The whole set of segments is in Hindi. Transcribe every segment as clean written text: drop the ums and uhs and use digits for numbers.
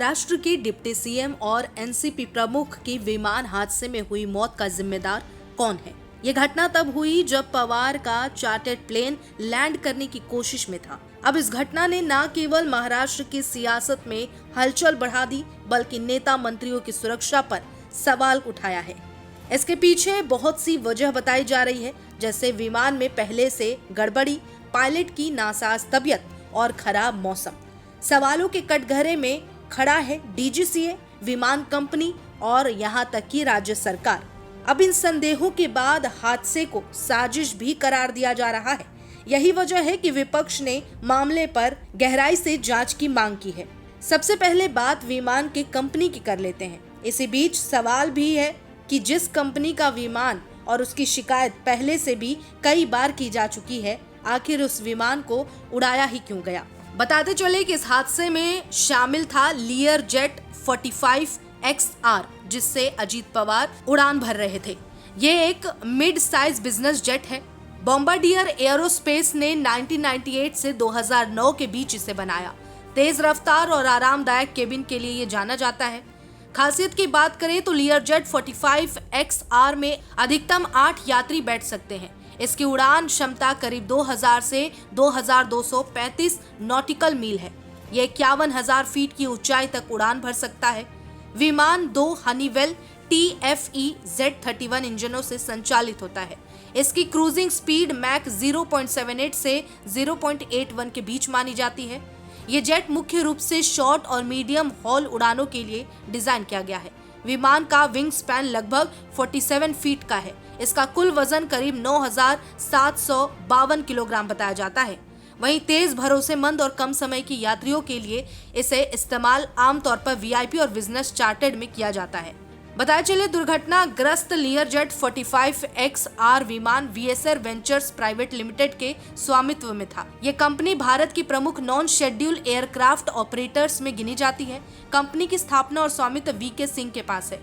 महाराष्ट्र के डिप्टी सीएम और एनसीपी प्रमुख की विमान हादसे में हुई मौत का जिम्मेदार कौन है? ये घटना तब हुई जब पवार का चार्टर्ड प्लेन लैंड करने की कोशिश में था। अब इस घटना ने न केवल महाराष्ट्र की सियासत में हलचल बढ़ा दी, बल्कि नेता मंत्रियों की सुरक्षा पर सवाल उठाया है। इसके पीछे बहुत सी वजह बताई जा रही है, जैसे विमान में पहले से गड़बड़ी, पायलट की नासाज तबीयत और खराब मौसम। सवालों के कटघरे में खड़ा है डीजीसीए, विमान कंपनी और यहाँ तक कि राज्य सरकार। अब इन संदेहों के बाद हादसे को साजिश भी करार दिया जा रहा है। यही वजह है कि विपक्ष ने मामले पर गहराई से जांच की मांग की है। सबसे पहले बात विमान के कंपनी की कर लेते हैं। इसी बीच सवाल भी है कि जिस कंपनी का विमान और उसकी शिकायत पहले से भी कई बार की जा चुकी है, आखिर उस विमान को उड़ाया ही क्यों गया? बताते चले कि इस हादसे में शामिल था लियर जेट 45XR, जिससे अजीत पवार उड़ान भर रहे थे। ये एक मिड साइज बिजनेस जेट है। बॉम्बार्डियर एरोस्पेस ने 1998 से 2009 के बीच इसे बनाया। तेज रफ्तार और आरामदायक केबिन के लिए ये जाना जाता है। खासियत की बात करें तो लियर जेट 45XR में अधिकतम 8 यात्री बैठ सकते हैं। इसकी उड़ान क्षमता करीब 2000 से 2235 नॉटिकल मील है। ये 51,000 फीट की ऊंचाई तक उड़ान भर सकता है। विमान 2 हनीवेल TFE Z31 इंजनों से संचालित होता है। इसकी क्रूजिंग स्पीड मैक 0.78 से 0.81 के बीच मानी जाती है। ये जेट मुख्य रूप से शॉर्ट और मीडियम हॉल उड़ानों के लिए डिजाइन किया गया है। विमान का विंग स्पैन लगभग 47 फीट का है। इसका कुल वजन करीब 9,752 किलोग्राम बताया जाता है। वहीं तेज, भरोसेमंद और कम समय की यात्रियों के लिए इसे इस्तेमाल आमतौर पर VIP और बिजनेस चार्टर्ड में किया जाता है। बताया चले दुर्घटना ग्रस्त लियर जेट 45XR विमान VSR वेंचर्स प्राइवेट लिमिटेड के स्वामित्व में था। ये कंपनी भारत की प्रमुख नॉन शेड्यूल एयरक्राफ्ट ऑपरेटर्स में गिनी जाती है। कंपनी की स्थापना और स्वामित्व VK सिंह के पास है।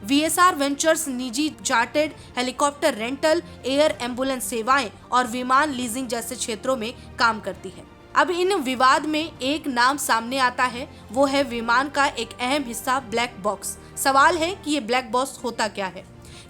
VSR वेंचर्स निजी chartered helicopter rental, air ambulance सेवाएं और विमान लीजिंग जैसे क्षेत्रों में काम करती है। अब इन विवाद में एक नाम सामने आता है, वो है विमान का एक अहम हिस्सा ब्लैक बॉक्स। सवाल है कि ये ब्लैक बॉक्स होता क्या है?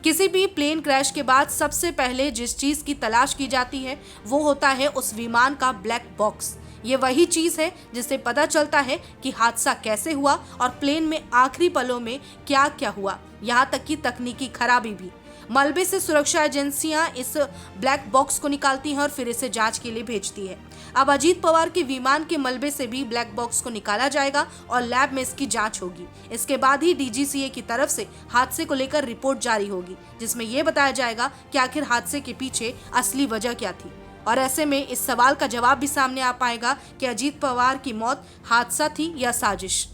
किसी भी प्लेन क्रैश के बाद सबसे पहले जिस चीज की तलाश की जाती है वो होता है उस विमान का ब्लैक बॉक्स। ये वही चीज है जिससे पता चलता है कि हादसा कैसे हुआ और प्लेन में आखिरी पलों में क्या क्या हुआ, यहाँ तक कि तकनीकी खराबी भी। मलबे से सुरक्षा एजेंसियां इस ब्लैक बॉक्स को निकालती हैं और फिर इसे जांच के लिए भेजती है। अब अजीत पवार के विमान के मलबे से भी ब्लैक बॉक्स को निकाला जाएगा और लैब में इसकी जांच होगी। इसके बाद ही DGCA की तरफ से हादसे को लेकर रिपोर्ट जारी होगी, जिसमें यह बताया जाएगा कि आखिर हादसे के पीछे असली वजह क्या थी। और ऐसे में इस सवाल का जवाब भी सामने आ पाएगा कि अजीत पवार की मौत हादसा थी या साजिश।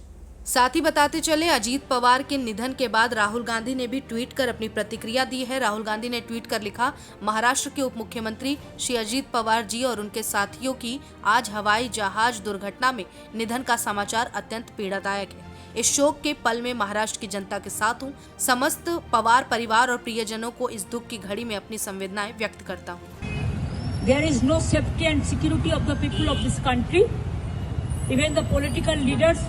साथ ही बताते चले, अजीत पवार के निधन के बाद राहुल गांधी ने भी ट्वीट कर अपनी प्रतिक्रिया दी है। राहुल गांधी ने ट्वीट कर लिखा, महाराष्ट्र के उप मुख्यमंत्री श्री अजीत पवार जी और उनके साथियों की आज हवाई जहाज दुर्घटना में निधन का समाचार अत्यंत पीड़ादायक है। इस शोक के पल में महाराष्ट्र की जनता के साथ हूँ। समस्त पवार परिवार और प्रियजनों को इस दुख की घड़ी में अपनी संवेदनाएं व्यक्त करता हूँ। There is no safety and security of the people of this country. Even the political leaders,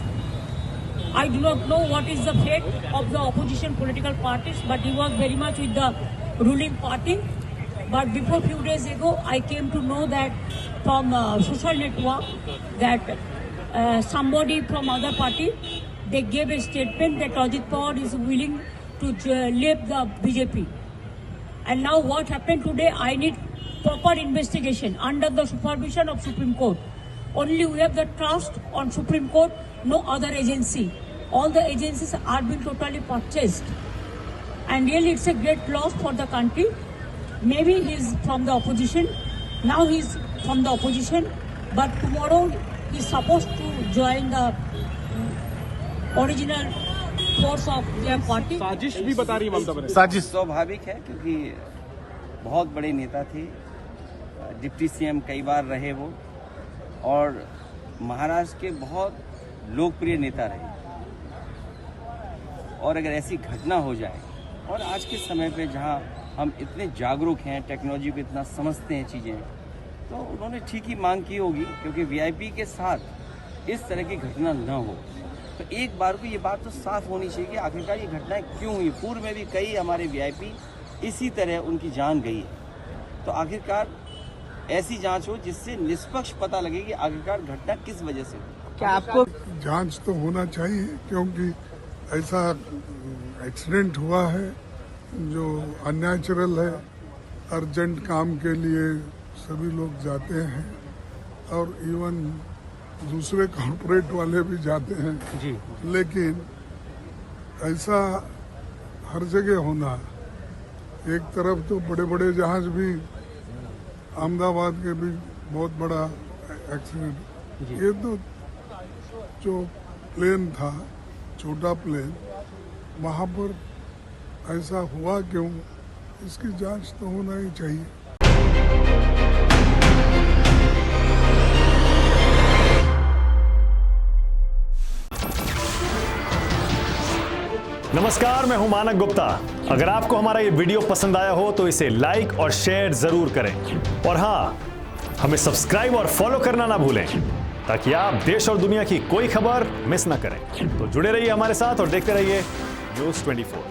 I do not know what is the fate of the opposition political parties, but he was very much with the ruling party. But before few days ago, I came to know that from social network that somebody from other party, they gave a statement that Ajit Pawar is willing to leave the BJP. And now what happened today, I need proper investigation under the supervision of Supreme Court. Only we have the trust on Supreme Court, no other agency. All the agencies are being totally purchased. And really it's a great loss for the country. Maybe he's from the opposition. Now he's from the opposition. But tomorrow he's supposed to join the original force of their party. साजिश भी बता रही ममता बनर्जी। साजिश स्वाभाविक है क्योंकि बहुत बड़े नेता थे, डिप्टी CM कई बार रहे वो, और महाराष्ट्र के बहुत लोकप्रिय नेता रहे। और अगर ऐसी घटना हो जाए, और आज के समय पे जहां हम इतने जागरूक हैं, टेक्नोलॉजी को इतना समझते हैं चीज़ें, तो उन्होंने ठीक ही मांग की होगी, क्योंकि VIP के साथ इस तरह की घटना न हो। तो एक बार को ये बात तो साफ होनी चाहिए कि आखिरकार ये घटनाएं क्यों हुई। पूर्व में भी कई हमारे वीआईपी इसी तरह उनकी जान गई है। तो आखिरकार ऐसी जांच हो जिससे निष्पक्ष पता लगे कि आखिरकार घटना किस वजह से हुई। क्या आपको जांच तो होना चाहिए, क्योंकि ऐसा एक्सीडेंट हुआ है जो अननेचुरल है। अर्जेंट काम के लिए सभी लोग जाते हैं और इवन दूसरे कॉर्पोरेट वाले भी जाते हैं जी, लेकिन ऐसा हर जगह होना, एक तरफ तो बड़े बड़े जहाज भी, अहमदाबाद के भी बहुत बड़ा एक्सीडेंट, ये तो जो प्लेन था, छोटा प्लेन, वहाँ पर ऐसा हुआ क्यों, इसकी जांच तो होना ही चाहिए। नमस्कार, मैं हूं मानक गुप्ता। अगर आपको हमारा ये वीडियो पसंद आया हो तो इसे लाइक और शेयर जरूर करें, और हां, हमें सब्सक्राइब और फॉलो करना ना भूलें ताकि आप देश और दुनिया की कोई खबर मिस ना करें। तो जुड़े रहिए हमारे साथ और देखते रहिए न्यूज़ 24।